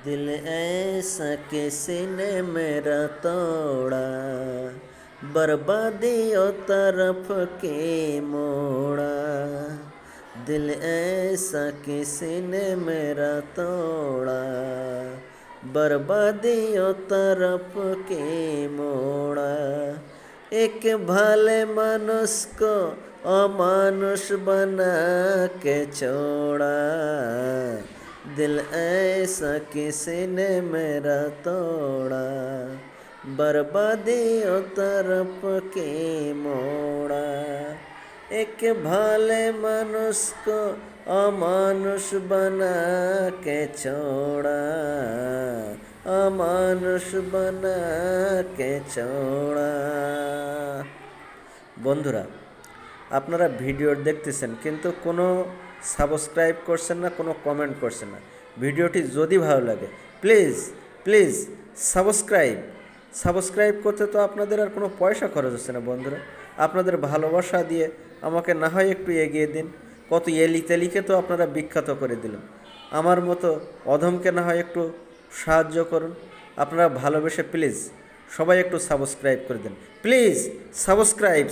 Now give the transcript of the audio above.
दिल ऐसा किसी ने मेरा तोड़ा, बर्बादियों तरफ के मोड़ा। दिल ऐसा किसी ने मेरा तोड़ा, बर्बादियों तरफ के मोड़ा। एक भले मनुष्य को अमानुष बना के छोड़ा। दिल ऐसा किसी ने मेरा तोड़ा, बर्बादियों तरफ के मोड़ा। एक भले मनुष्य को अमानुष बना के छोड़ा, अमानुष बना के छोड़ा। বন্ধুরা, আপনারা ভিডিও দেখতেছেন কিন্তু কোনো সাবস্ক্রাইব করছেন না, কোনো কমেন্ট করছেন না। ভিডিওটি যদি ভালো লাগে প্লিজ প্লিজ সাবস্ক্রাইব করতে তো আপনাদের আর কোনো পয়সা খরচ হচ্ছে না বন্ধুরা। আপনাদের ভালোবাসা দিয়ে আমাকে না হয় একটু এগিয়ে দিন। কত লিখে লিখে তো আপনারা বিখ্যাত করে দিলেন। আমার মতো অধমকে না হয় একটু সাহায্য করুন। আপনারা ভালোবেসে প্লিজ সবাই একটু সাবস্ক্রাইব করে দিন। Please subscribe.